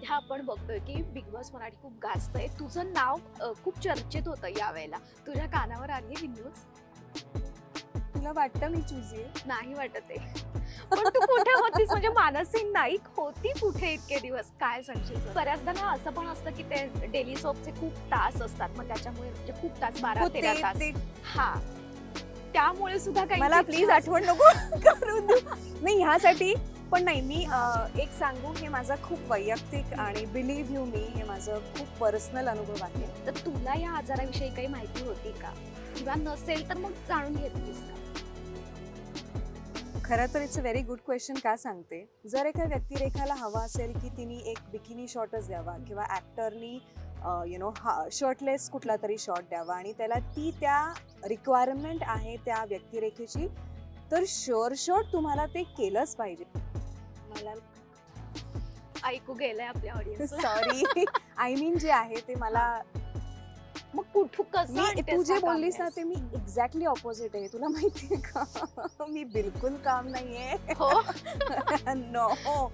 सध्या आपण बघतोय की बिग बॉस मराठी खूप गाजतंय. तुझं नाव खूप चर्चेत होतं यावेळेला. तुझ्या कानावर आली ही न्यूज? तुला वाटतं मी चुजी आहे? नाही वाटत आहे. पण तू कुठे होतीस? म्हणजे मानसी नाईक होती कुठे इतके दिवस? काय सांगशील? बऱ्याचदा ना असं पण असतं की ते डेली सोपचे खूप तास असतात. मग त्याच्यामुळे म्हणजे खूप तास 12-13 तास. हा. त्यामुळे सुद्धा काही मला प्लीज आठवण नको करून देऊ. नाही ह्यासाठी पण नाही मी एक सांगू, हे माझा खूप वैयक्तिक आणि बिलीव्ह यू मी हे माझं खूप पर्सनल अनुभव आहे. तर तुला या आजाराविषयी काही माहिती होती का? किंवा नसेल तर मग जाणून घेतलीस का? खरं तर it's a very good question. का सांगते, जर एका व्यक्तिरेखाला हवा असेल की तिने एक बिकिनी शॉटच द्यावा किंवा ॲक्टरनी शर्टलेस कुठला तरी शॉट द्यावा आणि त्याला ती त्या रिक्वायरमेंट आहे त्या व्यक्तिरेखेची, तर शॉर्ट तुम्हाला ते केलंच पाहिजे. मला ऐकू गेलंय आपल्या ऑडियन्स. सॉरी, आय मीन जे आहे ते मला मग कसं मी आणतेस तू जे हा बोललीस ना calmness? ते मी एक्झॅक्टली ऑपोजिट आहे. तुला माहितीये का? मी बिलकुल काम नाहीये. हो. नो.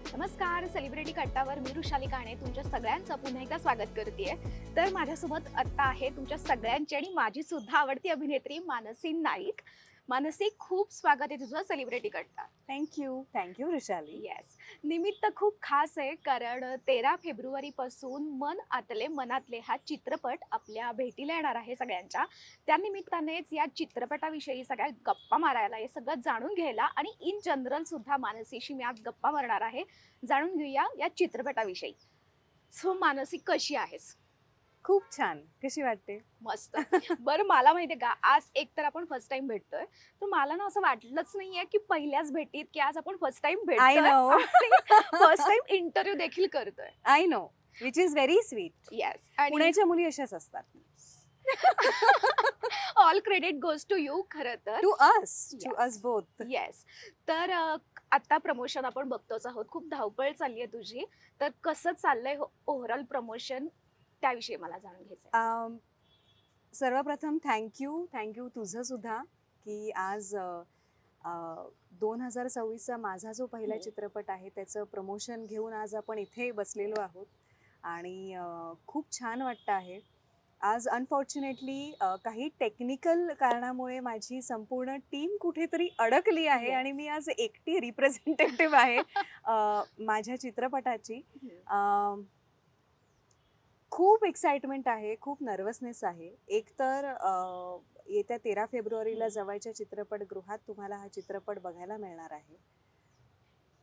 नमस्कार, सेलिब्रिटी कट्टावर मी ऋषाली काणे तुमच्या सगळ्यांचं पुन्हा एकदा स्वागत करतेय. तर माझ्यासोबत आता आहे तुमच्या सगळ्यांची आणि माझी सुद्धा आवडती अभिनेत्री मानसी नाईक. मानसी, खूप स्वागत आहे तुझं सेलिब्रिटी कट्टा. थँक्यू ऋषाली. येस. निमित्त खूप खास आहे कारण 13 फेब्रुवारीपासून मन आतले मनातले हा चित्रपट आपल्या भेटीला येणार आहे सगळ्यांच्या. त्या निमित्तानेच या चित्रपटाविषयी सगळ्या गप्पा मारायला, हे सगळं जाणून घ्यायला आणि इन जनरल सुद्धा मानसीशी मी आज गप्पा मारणार आहे. जाणून घेऊया या चित्रपटाविषयी. सो मानसी, कशी आहेस? खूप छान. कशी वाटते? मस्त. बरं, मला माहितीये का, आज एक तर आपण फर्स्ट टाइम भेटतोय, तर मला ना असं वाटलंच नाहीये की पहिल्याच भेटीत की आज आपण फर्स्ट टाइम I भेटतोय know. आणि फर्स्ट टाइम इंटरव्ह्यू देखील करतोय. I know, which is very sweet. Yes. आणि पुण्याच्या मुली अशाच असतात. All credit goes to you खरं तर. To Yes. Us both. Yes. तर आता प्रमोशन आपण बघतोच आहोत. खूप धावपळ चालली आहे तुझी. तर कसं चाललंय ओव्हरऑल प्रमोशन, त्याविषयी मला जाणून घ्यायचंय. सर्वप्रथम थँक्यू तुझं सुद्धा की आज 2026चा माझा जो पहिला चित्रपट आहे त्याचं प्रमोशन घेऊन आज आपण इथे बसलेलो आहोत आणि खूप छान वाटतं आहे. आज अनफॉर्च्युनेटली काही टेक्निकल कारणामुळे माझी संपूर्ण टीम कुठेतरी अडकली आहे आणि मी आज एकटी रिप्रेझेंटेटिव्ह आहे माझ्या चित्रपटाची. खूप एक्साइटमेंट आहे, खूप नर्वसनेस आहे. एक तर येत्या 13 फेब्रुवारीला जवळच्या चित्रपटगृहात तुम्हाला हा चित्रपट बघायला मिळणार आहे.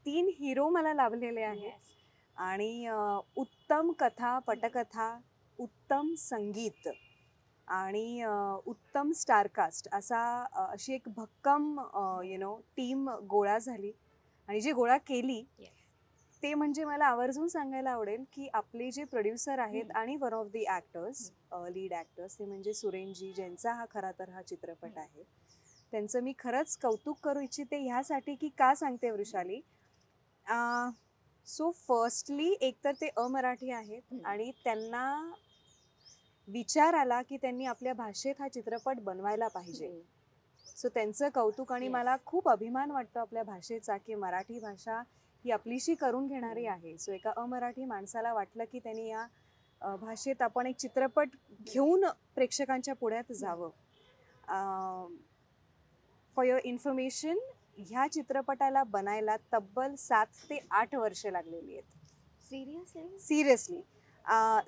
3 हिरो मला लाभलेले आहेत आणि उत्तम कथा, पटकथा, उत्तम संगीत आणि उत्तम स्टारकास्ट अशी एक भक्कम टीम गोळा झाली आणि जी गोळा केली ते म्हणजे मला आवर्जून सांगायला आवडेल की आपले जे प्रोड्युसर आहेत आणि one of the actors, lead actors, ते म्हणजे सुरेनजी, ज्यांचा हा खरा तर हा चित्रपट आहे. त्यांचं मी खरंच कौतुक करू इच्छिते ह्यासाठी की का सांगते वृषाली. सो फर्स्टली एकतर ते अमराठी आहेत आणि त्यांना विचार आला की त्यांनी आपल्या भाषेत हा चित्रपट बनवायला पाहिजे. सो त्यांचं कौतुक आणि मला खूप अभिमान वाटतो आपल्या भाषेचा की मराठी भाषा ही आपलीशी करून घेणारी आहे. सो एका अमराठी माणसाला वाटलं की त्यांनी या भाषेत आपण एक चित्रपट घेऊन प्रेक्षकांच्या पुढ्यात जावं. फॉर युअर इन्फॉर्मेशन, ह्या चित्रपटाला बनायला तब्बल 7 ते 8 वर्ष लागलेली आहेत. सिरियसली.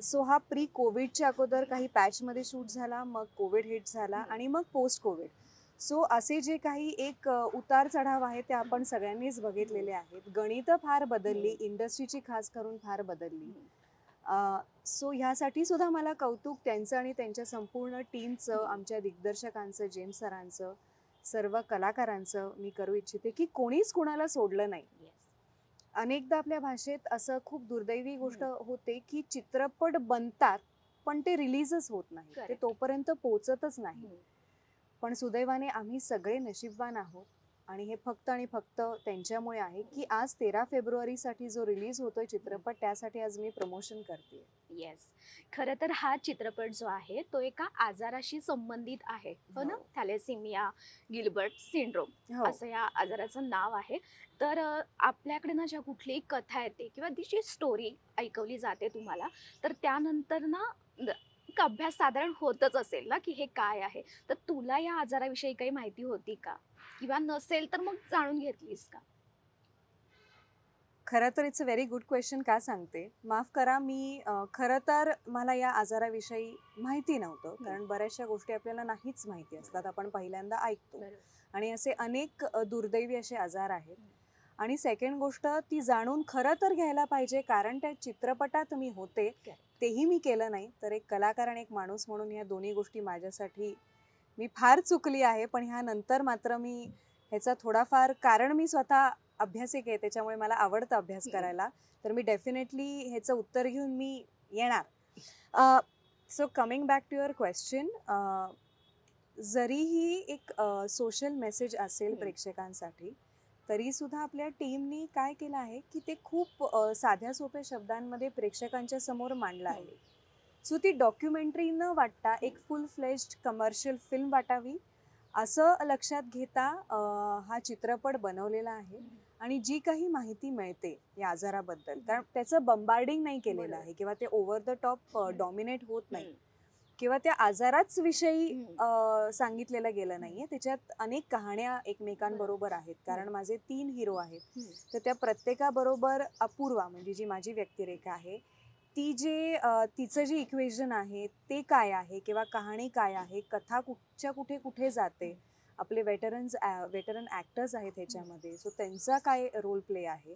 सो हा प्री कोविडच्या अगोदर काही पॅचमध्ये शूट झाला, मग कोविड हिट झाला आणि मग पोस्ट कोविड. सो असे जे काही एक उतार चढाव आहे ते आपण सगळ्यांनीच बघितलेले आहेत. गणितं फार बदलली, इंडस्ट्रीची खास करून फार बदलली. सो ह्यासाठी सुद्धा मला कौतुक त्यांचं आणि त्यांच्या संपूर्ण टीमचं, आमच्या दिग्दर्शकांचं, जेम्स सरांचं, सर्व कलाकारांचं मी करू इच्छिते की कोणीच कुणाला सोडलं नाही. अनेकदा आपल्या भाषेत असं खूप दुर्दैवी गोष्ट होते की चित्रपट बनतात पण ते रिलीजच होत नाही, ते तोपर्यंत पोचतच नाही. पण सुदैवाने आम्ही सगळे नशीबवान आहोत आणि हे फक्त आणि फक्त त्यांच्यामुळे आहे की आज 13 फेब्रुवारीसाठी जो रिलीज होतोय चित्रपट, त्यासाठी आज मी प्रमोशन करते. येस. खरं तर हा चित्रपट जो आहे तो एका आजाराशी संबंधित आहे, हो ना? हो. थॅलेसिमिया गिल्बर्ट सिंड्रोम हो. असं या आजाराचं नाव आहे. तर आपल्याकडे ना ज्या कुठलीही कथा येते किंवा तिची स्टोरी ऐकवली जाते तुम्हाला, तर त्यानंतर ना एक अभ्यास साधारण होतच असेल ना, की हे काय आहे? तर तुला या आजाराविषयी काही माहिती होती का? किंवा नसेल तर मग जाणून घेतलीस का? खरं तर it's a very good question. का सांगते, माफ करा, मी खरं तर मला या आजाराविषयी माहिती नव्हतं, कारण बऱ्याचशा गोष्टी आपल्याला नाहीच माहिती असतात, आपण पहिल्यांदा ऐकतो. बरोबर. आणि असे अनेक दुर्दैवी असे आजार आहेत. आणि सेकंड गोष्ट, ती जाणून खरं तर घ्यायला पाहिजे, कारण त्या चित्रपटात मी होते, Correct. तेही मी केलं नाही. तर एक कलाकार आणि एक माणूस म्हणून ह्या दोन्ही गोष्टी माझ्यासाठी मी फार चुकली आहे. पण ह्यानंतर मात्र मी ह्याचा थोडाफार, कारण मी स्वतः अभ्यासिक आहे, त्याच्यामुळे मला आवडतं अभ्यास करायला. तर मी डेफिनेटली ह्याचं उत्तर घेऊन मी येणार. So coming back to your question, जरीही एक सोशल मेसेज असेल प्रेक्षकांसाठी, तरीसुद्धा आपल्या टीमनी काय केलं आहे की ते खूप साध्या सोप्या शब्दांमध्ये प्रेक्षकांच्या समोर मांडलं आहे. सो ती डॉक्युमेंटरी न वाटता एक फुल फ्लेज्ड कमर्शियल फिल्म वाटावी असं लक्षात घेता हा चित्रपट बनवलेला आहे. आणि जी काही माहिती मिळते या आजाराबद्दल, कारण त्याचं बंबार्डिंग नाही केलेलं आहे किंवा ते ओव्हर द टॉप डॉमिनेट होत नाही किंवा त्या आजाराच विषयी सांगितलेलं गेलं नाहीये. त्याच्यात अनेक कहाण्या एकमेकांबरोबर आहेत, कारण माझे 3 हिरो आहेत. तर त्या प्रत्येकाबरोबर अपूर्वा, म्हणजे जी माझी व्यक्तिरेखा आहे, ती तिचं जे इक्वेशन आहे ते काय आहे किंवा कहाणी काय आहे, कथा कुठच्या कुठे कुठे जाते, आपले वेटरन ॲक्टर्स आहेत ह्याच्यामध्ये, सो त्यांचा काय रोल प्ले आहे,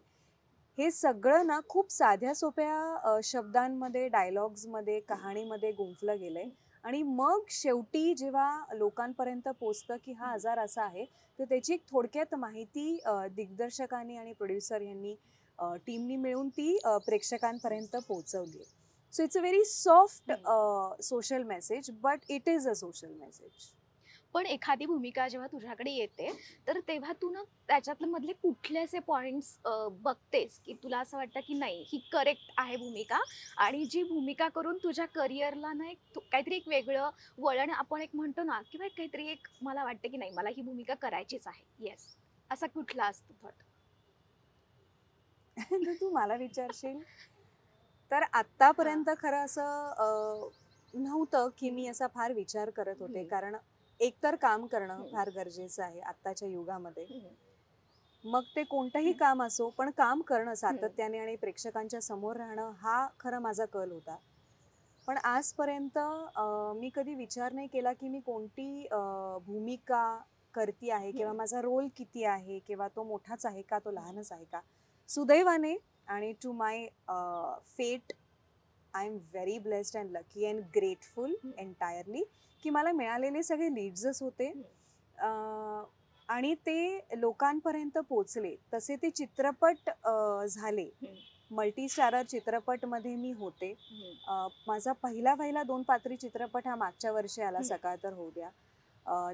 हे सगळं ना खूप साध्या सोप्या शब्दांमध्ये, डायलॉग्समध्ये, कहाणीमध्ये गुंफलं गेलंय. आणि मग शेवटी जेव्हा लोकांपर्यंत पोचतं की हा आजार असा आहे, तर त्याची एक थोडक्यात माहिती दिग्दर्शकांनी आणि प्रोड्युसर यांनी टीमनी मिळून ती प्रेक्षकांपर्यंत पोहोचवली. So it's a very soft social message, but it is a social message. पण एखादी भूमिका जेव्हा तुझ्याकडे येते, तर तेव्हा तू ना त्याच्यातले मधले कुठले असे पॉइंट्स बघतेस, की तुला असं वाटतं की नाही ही करेक्ट आहे भूमिका, आणि जी भूमिका करून तुझ्या करिअरला ना काहीतरी एक वेगळं वळण आपण एक म्हणतो ना, किंवा काहीतरी एक मला वाटतं की नाही मला ही भूमिका करायचीच आहे. येस. असा कुठला असतो थॉट? तर तू मला विचारशील तर आत्तापर्यंत खरं असं नव्हतं की मी असा फार विचार करत होते, कारण एकतर काम करणं फार गरजेचं आहे आत्ताच्या युगामध्ये. मग ते कोणतंही काम असो, पण काम करणं सातत्याने आणि प्रेक्षकांच्या समोर राहणं हा खरं माझा कल होता. पण आजपर्यंत मी कधी विचार नाही केला की मी कोणती भूमिका करती आहे किंवा माझा रोल किती आहे किंवा तो मोठाच आहे का, तो लहानच आहे का. सुदैवाने आणि टू माय फेट, I am very blessed and lucky and grateful entirely की मला मिळालेले सगळे लीड्सच होते. आणि ते लोकांपर्यंत पोचले, तसे ते चित्रपट झाले. मल्टी स्टारर चित्रपटमध्ये मी होते. माझा पहिला 2 पात्री चित्रपट हा मागच्या वर्षी आला, सकाळ तर होऊ द्या.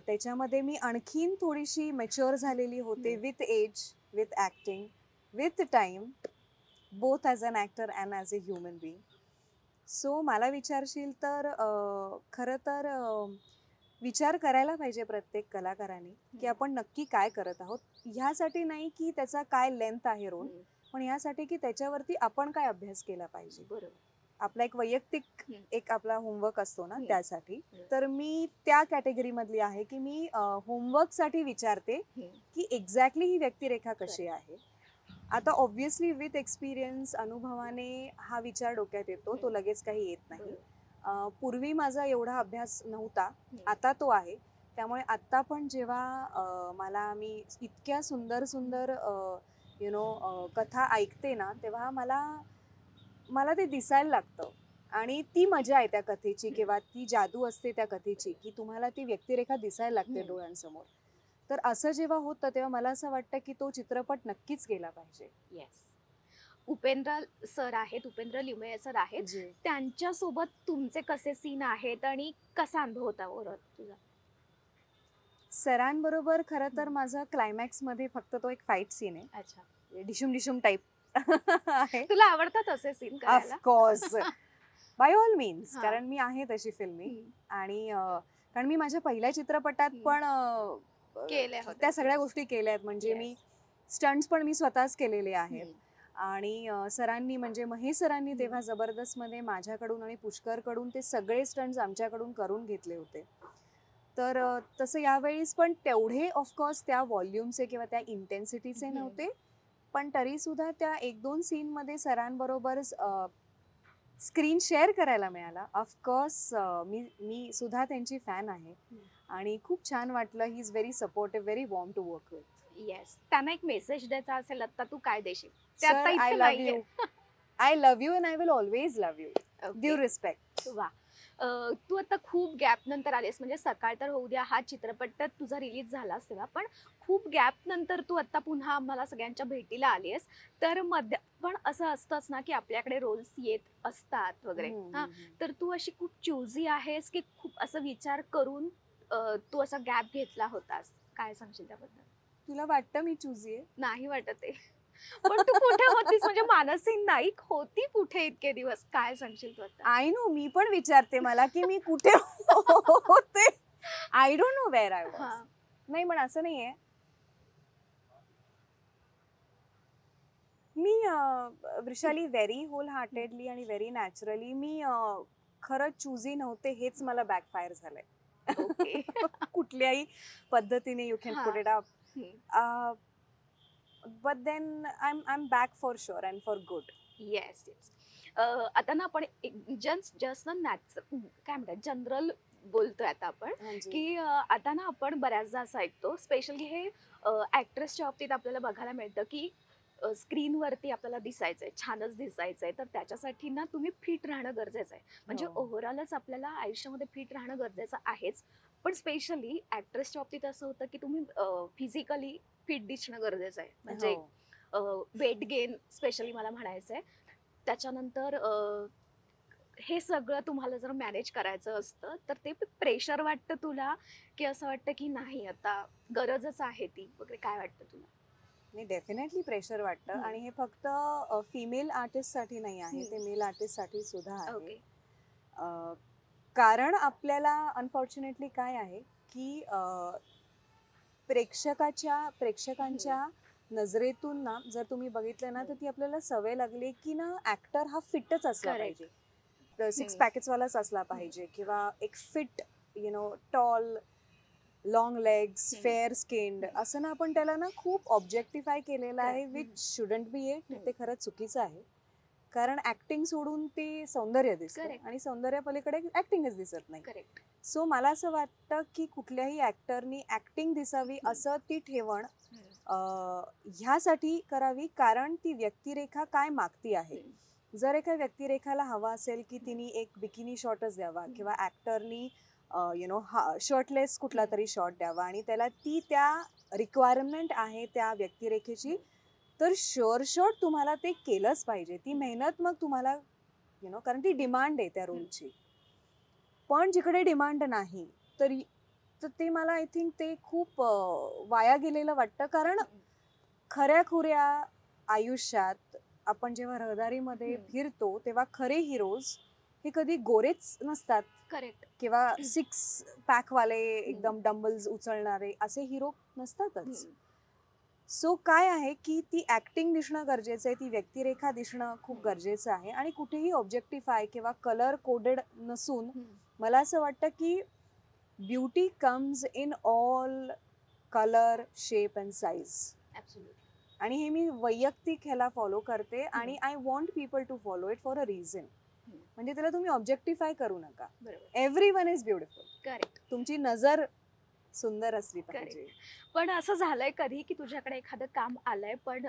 त्याच्यामध्ये मी आणखीन थोडीशी मॅच्युअर झालेली होते, with age, with acting, with time, both as an actor and as a human being. So मला विचारशील तर खरं तर विचार करायला पाहिजे प्रत्येक कलाकाराने की आपण नक्की काय करत आहोत. ह्यासाठी नाही की त्याचा काय लेंथ आहे रोल, पण ह्यासाठी की त्याच्यावरती आपण काय अभ्यास केला पाहिजे. बरोबर. आपला एक वैयक्तिक एक आपला होमवर्क असतो ना, त्यासाठी. तर मी त्या कॅटेगरीमधली आहे की मी होमवर्कसाठी विचारते की एक्झॅक्टली ही व्यक्तिरेखा कशी आहे. आता ऑब्व्हियसली विथ एक्सपिरियन्स, अनुभवाने हा विचार डोक्यात येतो, तो लगेच काही येत नाही. पूर्वी माझा एवढा अभ्यास नव्हता, आता तो आहे. त्यामुळे आत्ता पण जेव्हा मी इतक्या सुंदर सुंदर कथा ऐकते ना, तेव्हा मला ते दिसायला लागतं. आणि ती मजा आहे त्या कथेची किंवा ती जादू असते त्या कथेची, की तुम्हाला ती व्यक्तिरेखा दिसायला लागते डोळ्यांसमोर. तर असं जेव्हा होतं तेव्हा मला असं वाटतं की तो चित्रपट नक्कीच केला पाहिजे. येस. उपेंद्र सर आहेत, उपेंद्र लिमये सर आहेत. जी. त्यांच्यासोबत तुमचे कसे सीन आहेत आणि कसा अनुभव होता ओव्हरऑल तुझा? सरांबरोबर खरं तर माझं क्लायमॅक्स मध्ये फक्त तो एक फाईट सीन आहे. अच्छा, डिशुम डिशुम टाईप आहे. तुला आवडतात असे सीन करायला? ऑफकोर्स, बाय ऑल मीन्स, हा. कारण मी आहे तशी फिल्मी. हम्म. आणि कारण मी माझ्या पहिल्या चित्रपटात हम्म. पण केल्या होत्या त्या सगळ्या scenes. गोष्टी केल्या आहेत. म्हणजे Yes. मी स्टंट्स पण मी स्वतःच केलेले आहेत. हम्म. आणि सरांनी म्हणजे महेश सरांनी हम्म. तेव्हा जबरदस्तमध्ये माझ्याकडून आणि पुष्करकडून ते सगळे स्टंट्स आमच्याकडून करून घेतले होते. तर तसं यावेळेस पण तेवढे ऑफकोर्स त्या व्हॉल्यूमचे किंवा त्या इंटेन्सिटीचे हम्म. नव्हते, पण तरी सुद्धा त्या 1-2 सीनमध्ये सरांबरोबर स्क्रीन शेअर करायला मिळाला. ऑफकोर्स मी सुद्धा त्यांची फॅन आहे आणि खूप छान वाटलं. He is very supportive, very warm to work with. Yes, त्यांना एक मेसेज द्यायचा असेल आता, तू काय देशील? ते सर, आता आय इथे लव्ह नाहीये. You. I love you and I will always love you. Okay. Due respect. वा. तू आता खूप गॅप नंतर आलीस, म्हणजे सकाळ तर होऊ द्या हा चित्रपट तर तुझा रिलीज झालाच तेव्हा, पण खूप गॅप नंतर तू आता पुन्हा आम्हाला सगळ्यांच्या भेटीला आलीस. तर मध्ये पण असं असतंच ना की आपल्याकडे रोल्स येत असतात वगैरे, हा, तर तू अशी खूप चूजी आहेस की खूप असं विचार करून तू असा गॅप घेतला होतास? काय सांगशील त्याबद्दल? तुला वाटतं मी चुजी आहे? नाही वाटत आहे. पण तू कुठे होतीस, म्हणजे मानसी नाईक होती कुठे इतके दिवस? काय सांगशील तू आता? आय नो, मी पण विचारते मला की मी कुठे होते. I don't know where I हा. वॉज. नाही, पण असं नाहीये. मी वृषाली व्हेरी होल हार्टेडली आणि व्हेरी नॅचरली मी खरं चुजी नव्हते, हेच मला बॅकफायर झालंय. ओके. कुठल्याही पद्धतीने यू कॅन हा. Put it up. But then I am back for sure and for good. Yes, yes. आता ना आपण जस्ट ना काय म्हणतात, जनरल बोलतोय आता आपण, की आता ना आपण बऱ्याचदा असं ऐकतो, स्पेशली हे ऍक्ट्रेसच्या बाबतीत आपल्याला बघायला मिळतं की स्क्रीनवरती आपल्याला दिसायचंय, छानच दिसायचंय, तर त्याच्यासाठी ना तुम्ही फिट राहणं गरजेचं आहे. म्हणजे हो. ओव्हरऑलच आपल्याला आयुष्यामध्ये फिट राहणं गरजेचं आहेच, पण स्पेशली ऍक्ट्रेसच्या बाबतीत असं होतं की तुम्ही फिजिकली फिट दिसणं गरजेचं आहे. म्हणजे वेट गेन स्पेशली मला म्हणायचं आहे. त्याच्यानंतर हे सगळं तुम्हाला जर मॅनेज करायचं असतं, तर ते प्रेशर वाटतं तुला, की असं वाटतं की नाही आता गरजच आहे ती वगैरे? काय वाटतं तुला? नाही, डेफिनेटली प्रेशर वाटतं. आणि हे फक्त फिमेल आर्टिस्टसाठी नाही आहे, ते मेल आर्टिस्टसाठी सुद्धा आहे. ओके. कारण आपल्याला अनफॉर्च्युनेटली काय आहे की प्रेक्षकांच्या नजरेतून ना जर तुम्ही बघितलं ना, तर ती आपल्याला सवय लागली की ना ऍक्टर हा फिटच असला Correct. पाहिजे, 6 पॅकेट्सवालाच असला पाहिजे, किंवा एक feet tall, long legs, fair skinned, असं ना आपण त्याला ना खूप ऑब्जेक्टिफाय केलेलं आहे, विच शुडंट बी इट. ते खरं चुकीचं आहे. कारण ऍक्टिंग सोडून ते सौंदर्य दिसतं Correct. आणि सौंदर्य पलीकडे ऍक्टिंगच दिसत नाही. करेक्ट. सो मला असं वाटतं की कुठल्याही ऍक्टरनी ऍक्टिंग दिसावी असं ती ठेवण ह्यासाठी करावी, कारण ती व्यक्तिरेखा काय मागती आहे. जर एका व्यक्तिरेखाला हवा असेल की तिने एक बिकिनी शॉटच द्यावा, किंवा ऍक्टरनी शर्टलेस कुठला तरी शॉट द्यावा, आणि त्याला त्या रिक्वायरमेंट आहे त्या व्यक्तिरेखेची, तर शुअर तुम्हाला ते केलंच पाहिजे. ती मेहनत मग तुम्हाला कारण ती डिमांड आहे त्या रोलची. पण जिकडे डिमांड नाही तर ते मला आय थिंक ते खूप वाया गेलेलं वाटतं. कारण खऱ्या आयुष्यात आपण जेव्हा रहदारीमध्ये फिरतो तेव्हा खरे हिरोज हे कधी गोरेच नसतात. करेक्ट. किंवा 6 पॅकवाले एकदम डंबल्स उचलणारे असे हिरो नसतातच. सो काय आहे की ती ऍक्टिंग दिसणं गरजेचं आहे, ती व्यक्तिरेखा दिसणं खूप गरजेचं आहे. आणि कुठेही ऑब्जेक्टिफाय किंवा कलर कोडेड नसून मला असं वाटतं की beauty comes in all colour, shape and size. आणि हे मी वैयक्तिक ह्याला फॉलो करते, आणि I want people to follow it for a reason. म्हणजे त्याला तुम्ही ऑब्जेक्टिफाय करू नका. Everyone is beautiful. करेक्ट. तुमची नजर सुंदर असली पाहिजे. पण असं झालंय कधी की तुझ्याकडे एखादं काम आलंय, पण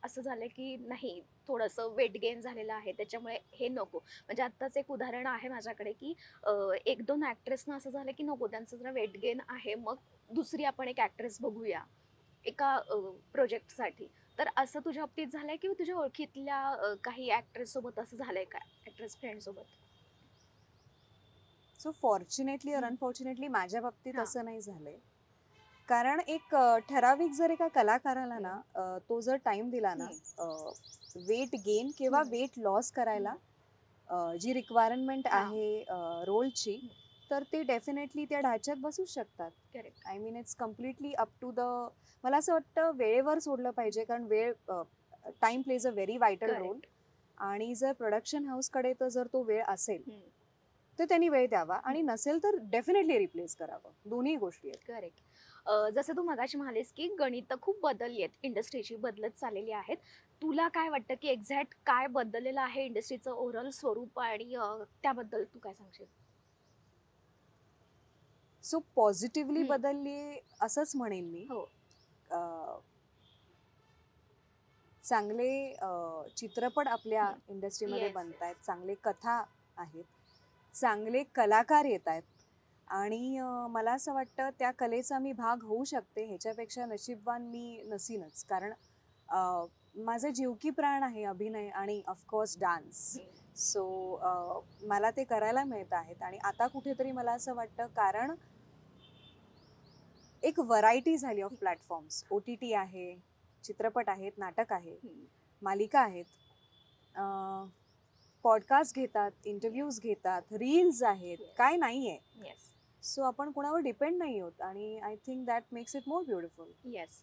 असं झालंय की नाही, थोडंसं वेट गेन झालेलं आहे त्याच्यामुळे हे नको? म्हणजे आत्ताच एक उदाहरण आहे माझ्याकडे की 1-2 ऍक्ट्रेसना असं झालं की नको, त्यांचं जरा वेट गेन आहे, मग दुसरी आपण एक ऍक्ट्रेस बघूया एका प्रोजेक्टसाठी. तर असं तुझ्या बाबतीत झालंय किंवा तुझ्या ओळखीतल्या काही ऍक्ट्रेस सोबत असं झालंय का, ऍक्ट्रेस फ्रेंड सोबत? सो फॉर्च्युनेटली और अनफॉर्च्युनेटली माझ्या बाबतीत हा. असं नाही झालंय. कारण एक ठराविक जर एका कलाकाराला ना तो जर टाइम दिला ना वेट गेन किंवा वेट लॉस करायला जी रिक्वायरमेंट हा. आहे रोलची, तर ते डेफिनेटली त्या ढाच्यात बसू शकतात. Correct. I mean it's completely up to the, मला असं वाटतं वेळेवर सोडलं पाहिजे, कारण वेळ time plays a very vital role. Correct. आणि जर प्रोडक्शन हाऊसकडे तर जर तो वेळ असेल तर त्यांनी वेळ द्यावा, आणि नसेल तर डेफिनेटली रिप्लेस करावं. दोन्ही गोष्टी आहेत. करेक्ट. जसं तू मगाशी म्हणालीस की गणित खूप बदलली आहेत, इंडस्ट्रीची बदलत चाललेली आहेत. तुला काय वाटतं की एक्झॅक्ट काय बदललेलं आहे इंडस्ट्रीचं ओव्हरऑल स्वरूप, आणि त्याबद्दल तू काय सांगशील? सो पॉझिटिव्हली हम्म. बदलली असंच म्हणेन मी. हो. अं, चांगले चित्रपट आपल्या हम्म. इंडस्ट्रीमध्ये Yes, बनत आहेत, yes. चांगले कथा आहेत, चांगले कलाकार येत आहेत, आणि मला असं वाटतं त्या कलेचा मी भाग होऊ शकते ह्याच्यापेक्षा नशीबवान मी नसीनच. कारण माझा जीव की प्राण आहे अभिनय आणि ऑफकोर्स डान्स. सो मला ते करायला मिळत आहेत, आणि आता कुठेतरी मला असं वाटतं, कारण एक व्हरायटी झाली ऑफ प्लॅटफॉर्म्स. OTT आहे, चित्रपट आहेत, नाटक आहे, मालिका आहेत, पॉडकास्ट घेतात, इंटरव्ह्यूज घेतात, रील्स आहेत, काय नाही आहे. येस. सो आपण कोणावर डिपेंड नाही होत, आणि I think that makes it more beautiful. Yes.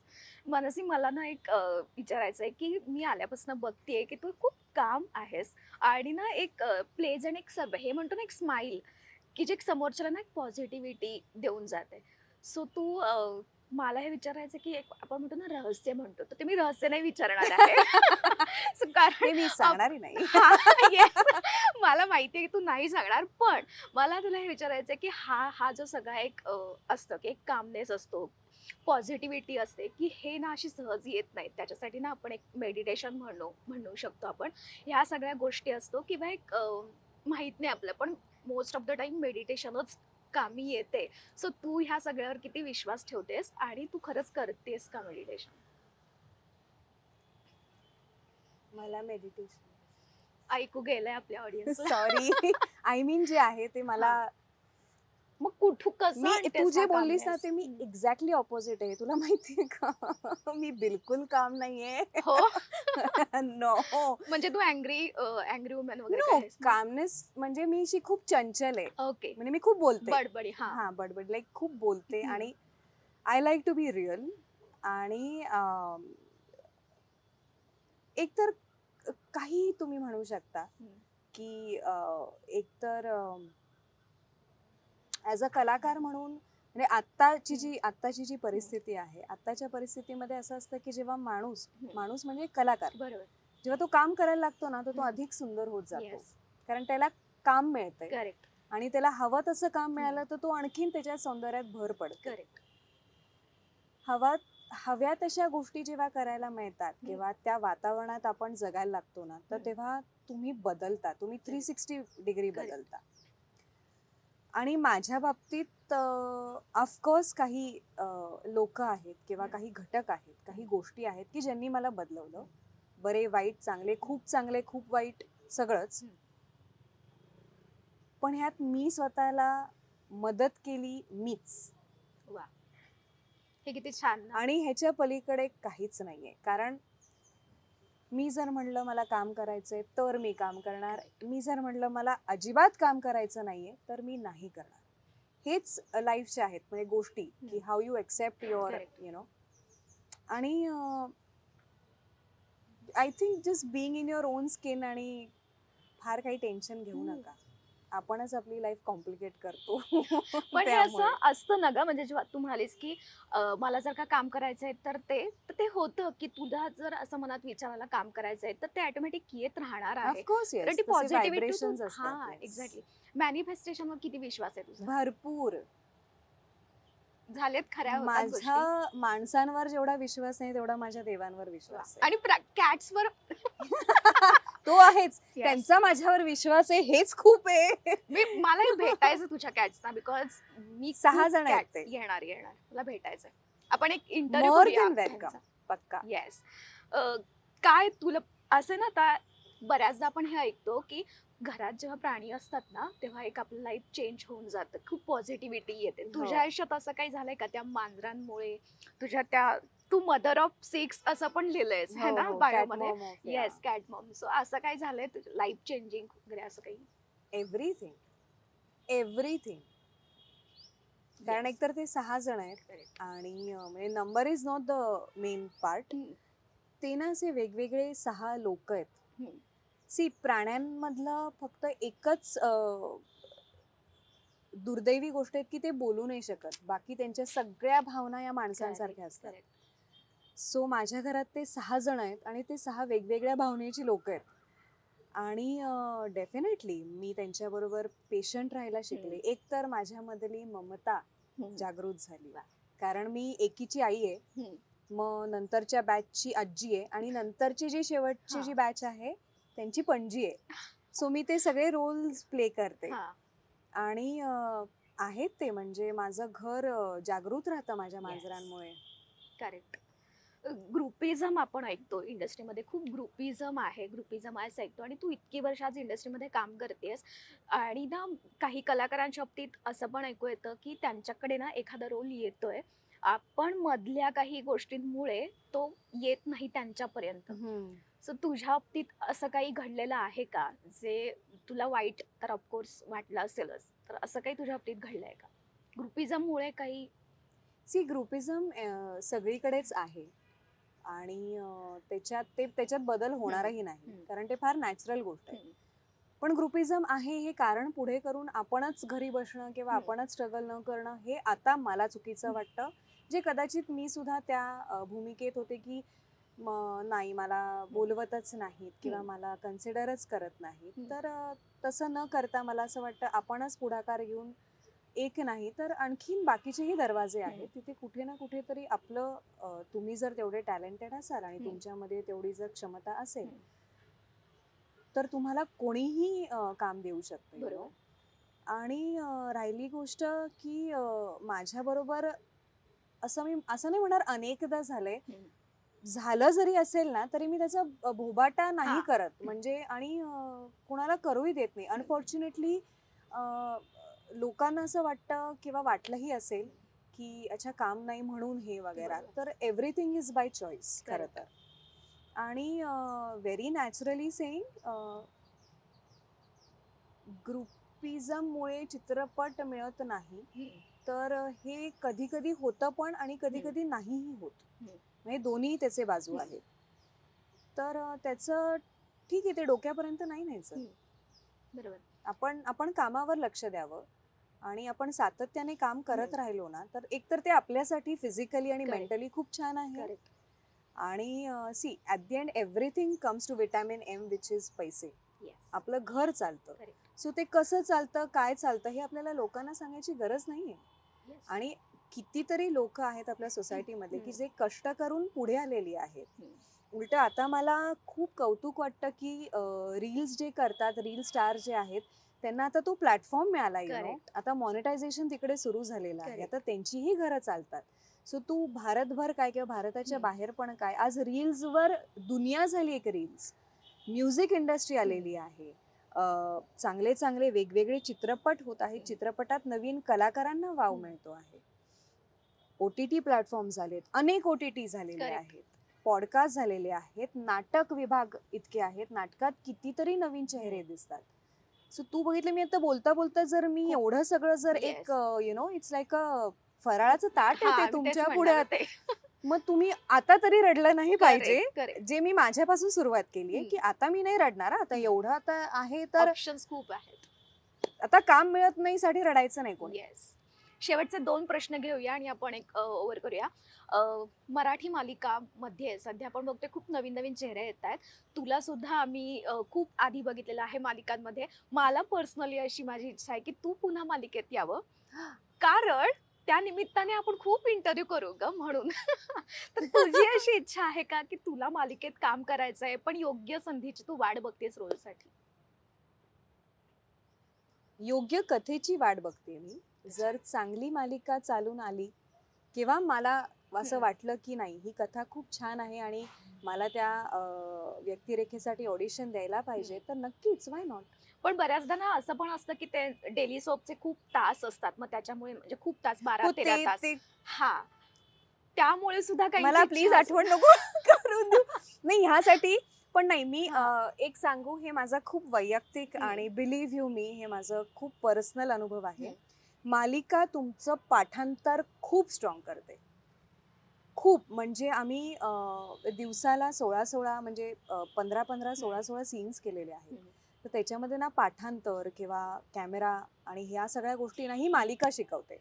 Mansi, मला ना एक विचारायचं आहे की मी आल्यापासून बघतेय की तू खूप काम आहेस, आणि ना एक प्लेज आणि एक सब हे म्हणतो ना, एक स्माइल की जे समोरच्याला ना एक पॉझिटिव्हिटी देऊन जाते. सो तू मला हे विचारायचं की एक आपण म्हणतो ना रहस्य म्हणतो, तर ते मी रहस्य नाही विचारणार आहे. So, कारण हे मी सांगणारही नाही. हा, yes. मला माहिती आहे की तू नाही सांगणार, पण मला तुला हे विचारायचं की हा हा जो सगळा एक असतं की एक कामनेस असतो, पॉझिटिव्हिटी असते, की हे ना अशी सहज येत नाहीत. त्याच्यासाठी ना आपण एक मेडिटेशन म्हणू शकतो आपण. ह्या सगळ्या गोष्टी असतो किंवा एक माहीत नाही आपलं, पण मोस्ट ऑफ द टाइम मेडिटेशनच कामी येते. सो तू ह्या सगळ्यावर किती विश्वास ठेवतेस, आणि तू खरंच करतेस का मेडिटेशन? मला मेडिटेशन, ऐकू गेलंय आपल्या ऑडियन्सला. सॉरी, आय मीन जे आहे ते मला, मग कसं मी आणतेस तू जे हा बोललीस ना calmness? ते मी एक्झॅक्टली ऑपोजिट आहे. तुला माहितीये का? मी बिलकुल काम नाहीये. हो. नो म्हणजे तू अँग्री वुमन वगैरे नो, काय आहेस? कामनेस म्हणजे मी अशी खूप चंचल आहे. ओके. म्हणजे मी खूप बोलते. बडबडी. हा. हा, बडबड लाईक खूप बोलते, हम्म. आणि I like to be real. आणि एकतर काही तुम्ही म्हणू शकता हम्म. की एकतर ॲज अ कलाकार म्हणून, म्हणजे आत्ताची जी परिस्थिती आहे, आत्ताच्या परिस्थितीमध्ये असं असतं की जेव्हा माणूस म्हणजे कलाकार बरोबर. जेव्हा तो काम करायला लागतो ना, तर तो अधिक सुंदर होत जातो. येस. कारण त्याला काम मिळतंय, करेक्ट. आणि त्याला हवं तसं काम मिळालं तर तो आणखीन त्याच्या सौंदर्यात भर पडते. करेक्ट. हव्या तशा गोष्टी जेव्हा करायला मिळतात किंवा त्या वातावरणात आपण जगायला लागतो ना, तर तेव्हा तुम्ही 360 डिग्री Correct. बदलता. आणि माझ्या बाबतीत ऑफकोर्स काही लोक आहेत किंवा काही घटक आहेत, काही गोष्टी आहेत की ज्यांनी मला बदलवलं. बरे वाईट, चांगले, खूप वाईट, सगळंच. पण ह्यात मी स्वतःला मदत केली मीच. वा, हे किती छान ना. आणि ह्याच्या पलीकडे काहीच नाहीये. कारण मी जर म्हणलं मला काम करायचंय तर मी काम करणार. मी जर म्हणलं मला अजिबात काम करायचं नाहीये तर मी नाही करणार. हेच लाईफचे आहेत म्हणजे गोष्टी, की how you accept your no. आणि I think just being in your own skin, आणि फार काही टेन्शन घेऊ नका. आपणच आपली लाईफ कॉम्प्लिकेट करतो. पण हे असं असतं ना ग, म्हणजे जेव्हा तू म्हणालीस की मला जर का काम करायचंय तर ते होतं की तुला जर असं मनात विचारायला काम करायचंय तर ते ऑटोमॅटिक येत राहणार आहे. ऑफकोर्स कारण ती येस, तसे पॉझिटिव्हिटी व्हायब्रेशन्स हा, असतात. एक्झॅक्टली. मॅनिफेस्टेशनवर किती विश्वास आहे तुझा? भरपूर. झालेत, खऱ्या होतात गोष्टी. माझ्या माणसांवर जेवढा विश्वास नाही तेवढा माझ्या देवांवर विश्वास आहे. आणि कॅट्सवर तो आहेच. त्यांचा माझ्यावर विश्वास आहे हेच खूप आहे. मलाही भेटायचं तुझ्या कॅट्सना, बिकॉज मी 6 जण आहेत ते. येणार मला भेटायचंय. आपण एक इंटरव्ह्यू मोर करूया दॅन वेलकम. पक्का. येस. काय तुला असं ना, आता बऱ्याचदा आपण हे ऐकतो की घरात जेव्हा प्राणी असतात ना तेव्हा एक आपलं लाईफ चेंज होऊन जातं, खूप पॉझिटिव्हिटी येते. तुझ्या आयुष्यात असं काही झालंय का त्या मांजरांमुळे? तुझ्या त्या तू मदर ऑफ 6 असं पण लिहिलंयस है हो ना हो cat बायोमध्ये? mom of yes, cat Maugham. So असं काही झालंय तुझं लाईफ चेंजिंग वगैरे असं काही? Everything everything. कारण Yes. एकतर ते 6 जण आहेत Correct. आणि म्हणजे number is not the main part. हम्म, ते ना असे वेगवेगळे 6 लोक आहेत. हम्म. सी प्राण्यांमधलं फक्त एकच दुर्दैवी गोष्ट आहे की ते बोलू नाही शकत. बाकी त्यांच्या सगळ्या भावना या माणसांसारख्या Correct, असतात. correct. सो माझ्या घरात ते 6 जण आहेत आणि ते 6 वेगवेगळ्या भावनेची लोक आहेत. आणि डेफिनेटली मी त्यांच्याबरोबर पेशंट राहायला शिकले. एक तर माझ्यामधली ममता हम्म, जागृत झाली. वा. कारण मी एकीची आई आहे, हम्म. मग नंतरच्या बॅचची आजी आहे आणि नंतरची जी शेवटची हा. जी बॅच आहे त्यांची पणजी आहे. सो मी ते सगळे रोल्स प्ले करते. हा. आणि आहेत ते म्हणजे माझं घर जागृत राहतं माझ्या Yes. मांजरांमुळे. करेक्ट. ग्रुपिझम आपण ऐकतो इंडस्ट्रीमध्ये, खूप ग्रुपिझम आहे, ग्रुपिझम आहे असं ऐकतो. आणि तू इतकी वर्ष आज इंडस्ट्रीमध्ये काम करतेस आणि ना काही कलाकारांच्या बाबतीत असं पण ऐकू येतं की त्यांच्याकडे ना एखादा रोल येतोय, आपण मधल्या काही गोष्टींमुळे तो येत नाही त्यांच्यापर्यंत. सो तुझ्या बाबतीत असं काही घडलेलं आहे का जे तुला वाईट तर ऑफकोर्स वाटलं असेलच, तर असं काही तुझ्या बाबतीत घडलंय का ग्रुपिझममुळे काही? सी ग्रुपिझम सगळीकडेच आहे आणि त्याच्यात बदल होणारही नाही, हम्म. कारण ते फार नॅचरल गोष्ट आहे. हम्म. पण ग्रुपिझम आहे हे कारण पुढे करून आपणच घरी बसणं किंवा आपणच स्ट्रगल न करणं हे आता मला चुकीचं वाटतं. जे कदाचित मी सुद्धा त्या भूमिकेत होते की नाही मला बोलवतच नाहीत किंवा मला कन्सिडरच करत नाहीत. तर तसं न करता मला असं वाटतं आपणच पुढाकार घेऊन एक नाही तर आणखीन बाकीचेही दरवाजे आहेत तिथे कुठे ना कुठेतरी आपलं तुम्ही जर तेवढे टॅलेंटेड असाल आणि तुमच्यामध्ये तेवढी जर क्षमता असेल तर तुम्हाला कोणीही काम देऊ शकतं. बरोबर. आणि राहिली गोष्ट की माझ्याबरोबर असं नाही म्हणणार अनेकदा झालंय. झालं जरी असेल ना तरी मी त्याचा बोबाटा नाही करत म्हणजे आणि कुणाला करूही देत नाही. अनफॉर्च्युनेटली लोकांना असं वाटतं किंवा वाटलंही असेल की अच्छा काम नाही म्हणून हे वगैरे. तर एव्हरीथिंग इज बाय चॉईस खरं तर. आणि व्हेरी नॅचरली सेईंग ग्रुपिझममुळे चित्रपट मिळत नाही, तर हे कधी कधी होतं पण आणि कधी कधी नाहीही होत. म्हणजे दोन्ही त्याचे बाजू आहेत. तर त्याचं ठीक आहे, ते डोक्यापर्यंत नाही न्यायचं. बरोबर. आपण कामावर लक्ष द्यावं आणि आपण सातत्याने काम करत राहिलो ना तर एकतर ते आपल्यासाठी फिजिकली आणि मेंटली खूप छान आहे. आणि see at the end everything comes to vitamin M which is पैसे. आपलं घर चालतं. सो ते कसं चालतं काय चालतं हे आपल्याला लोकांना सांगायची गरज नाहीये. आणि कितीतरी लोक आहेत आपल्या सोसायटीमध्ये की जे कष्ट करून पुढे आलेली आहेत. उलट आता मला खूप कौतुक वाटतं की रील्स जे करतात, रील स्टार जे आहेत त्यांना आता तो प्लॅटफॉर्म मिळाला. आता मॉनिटायझेशन तिकडे सुरू झालेलं आहे. आता त्यांचीही घरं चालतात. सो तू भारतभर काय किंवा भारताच्या बाहेर पण काय, आज रील्सवर दुनिया झाली एक रील्स. म्युझिक इंडस्ट्री आलेली आहे. चांगले चांगले वेगवेगळे चित्रपट होत आहेत. चित्रपटात नवीन कलाकारांना वाव मिळतो आहे. OTT प्लॅटफॉर्म झालेत, अनेक OTT झालेले आहेत, पॉडकास्ट झालेले आहेत, नाटक विभाग इतके आहेत, नाटकात कितीतरी नवीन चेहरे दिसतात. सो तू बघितलं मी आता बोलता बोलता जर मी एवढं सगळं जर एक इट्स लाईक अ फराळाचं ताट येते तुमच्या पुढ्यात, मग तुम्ही आता तरी रडलं नाही पाहिजे. जे मी माझ्यापासून सुरुवात केली की आता मी नाही रडणार. आता एवढं आता आहे तर ऑप्शन्स खूप आहेत. आता काम मिळत नाही साठी रडायचं नाही कोणी. शेवटचे 2 प्रश्न घेऊया आणि आपण एक ओव्हर करूया. मराठी मालिकामध्ये सध्या आपण बघतोय खूप नवीन नवीन चेहरे येत आहेत. तुला सुद्धा आम्ही खूप आधी बघितलेलं आहे मालिकांमध्ये. मला पर्सनली अशी माझी इच्छा आहे की तू पुन्हा मालिकेत यावं, कारण त्या निमित्ताने आपण खूप इंटरव्ह्यू करू ग म्हणून. तर तुझी अशी इच्छा आहे का की तुला मालिकेत काम करायचंय पण योग्य संधीची तू वाट बघतेस रोलसाठी? योग्य कथेची वाट बघते मी. जर चांगली मालिका चालून आली किंवा मला असं वाटलं की नाही ही कथा खूप छान आहे आणि मला त्या व्यक्तिरेखेसाठी ऑडिशन द्यायला पाहिजे तर नक्कीच, वाय नॉट. पण बऱ्याचदा ना असं पण असतं की ते डेली सोपचे खूप तास असतात, मग त्याच्यामुळे म्हणजे खूप तास, 12-13 ते तास. ते हा, त्यामुळे सुद्धा काही मला प्लीज आठवण नको करून देऊ. नाही ह्यासाठी पण नाही मी एक सांगू, हे माझा खूप वैयक्तिक आणि बिलीव्ह यू मी, हे माझं खूप पर्सनल अनुभव आहे. मालिका तुमचं पाठांतर खूप स्ट्रॉंग करते, खूप. म्हणजे आम्ही दिवसाला 16 म्हणजे 15 16 सीन्स केलेले आहेत. तर त्याच्यामध्ये ना पाठांतर किंवा कॅमेरा आणि ह्या सगळ्या गोष्टी ना ही मालिका शिकवते.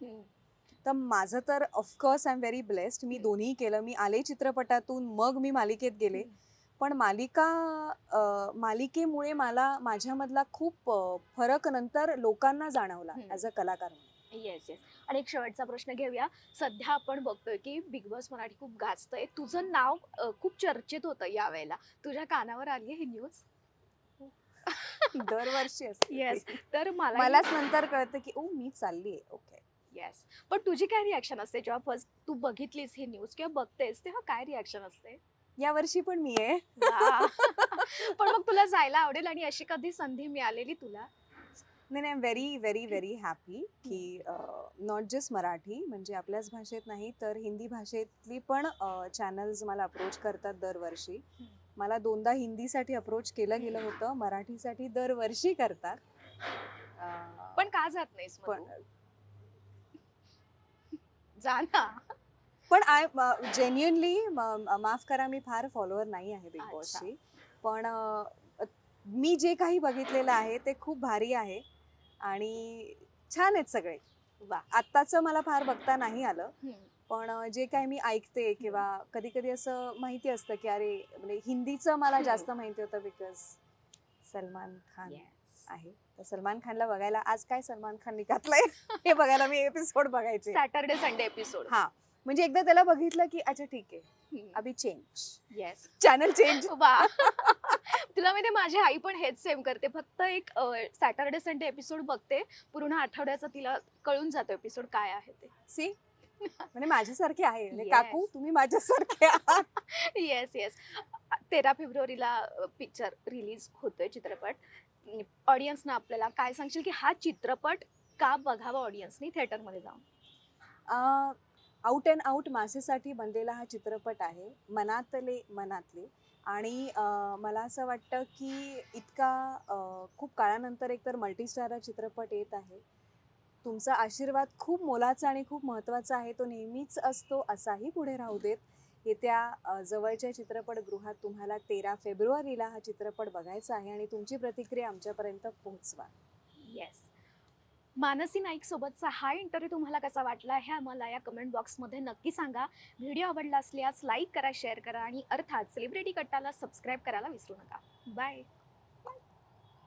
तर माझं तर of course I am very blessed. मी दोन्ही केलं. मी आले चित्रपटातून, मग मी मालिकेत गेले. पण मालिकेमुळे मला माझ्यामधला खूप फरक नंतर लोकांना जाणवला ॲज अ कलाकार म्हणून. Yes yes. आणि एक शेवटचा प्रश्न घेऊया. सध्या आपण बघतोय की बिग बॉस मराठी खूप गाजतंय, तुझं नाव खूप चर्चेत होतं यावेळेला. तुझ्या कानावर आली ही न्यूज? दरवर्षी असते येस. ती. तर मलाच नंतर कळतं की ओ मी चाललीये. ओके. येस. पण तुझी काय रिॲक्शन असते जेव्हा फर्स्ट तू बघितलीस ही न्यूज किंवा बघतेस तेव्हा काय रिॲक्शन असते? या वर्षी पण मी आहे. वाह! पण मग तुला जायला आवडेल आणि अशी कधी संधी मिळालेली तुला? नाही नाही, व्हेरी व्हेरी व्हेरी हॅपी की नॉट जस्ट मराठी, म्हणजे आपल्याच भाषेत नाही तर हिंदी भाषेतली पण चॅनल्स मला अप्रोच करतात दरवर्षी. मला 2दा हिंदीसाठी अप्रोच केलं गेलं होतं, मराठीसाठी दरवर्षी करतात. पण का जात नाहीस मग पण तू? जा ना. पण जेन्युअनली माफ करा, मी फार फॉलोअर नाही आहे बिग बॉसची. पण मी जे काही बघितलेलं आहे ते खूप भारी आहे आणि छान आहेत सगळे. वा. आत्ताचं मला फार बघता नाही आलं, पण जे काही मी ऐकते किंवा कधी कधी असं माहिती असतं की अरे, म्हणजे हिंदीचं मला जास्त माहिती होतं बिकॉज सलमान खान आहे. तर सलमान खानला बघायला, आज काय सलमान खाननी घातलंय हे बघायला मी एपिसोड बघायचे. Saturday Sunday episode. हा, म्हणजे एकदा त्याला बघितलं की अच्छा ठीक आहे, अभि चेंज, येस. Channel change. वा. तुला माहिती, माझी आई पण हेच सेम करते. फक्त एक सॅटर्डे संडे एपिसोड बघते, पूर्ण आठवड्याचा तिला कळून जातो एपिसोड काय आहे ते. सी, म्हणजे माझ्यासारखे आहे. म्हणजे Yes. काकू तुम्ही माझ्यासारखे आहात. Yes yes. 13 फेब्रुवारीला पिक्चर रिलीज होतोय, चित्रपट. ऑडियन्सना आपल्याला काय सांगशील की हा चित्रपट का बघावा ऑडियन्सनी थिएटरमध्ये जाऊन? आउट अँड आउट मासेसाठी बनलेला हा चित्रपट आहे, मनातले मनातले. आणि मला असं वाटतं की खूप काळानंतर एकतर मल्टीस्टारर चित्रपट येत आहे. तुमचा आशीर्वाद खूप मोलाचा आणि खूप महत्त्वाचा आहे, तो नेहमीच असतो, असाही पुढे राहू देत. येत्या जवळच्या चित्रपटगृहात तुम्हाला 13 फेब्रुवारीला हा चित्रपट बघायचा आहे आणि तुमची प्रतिक्रिया आमच्यापर्यंत पोहोचवा. येस. मानसी नाईक सोबतचा हा इंटरव्ह्यू तुम्हाला कसा वाटला हे आम्हाला या कमेंट बॉक्समध्ये नक्की सांगा. व्हिडिओ आवडला असल्यास लाईक करा, शेअर करा आणि अर्थात सेलिब्रिटी कट्टाला सबस्क्राईब करायला विसरू नका. बाय.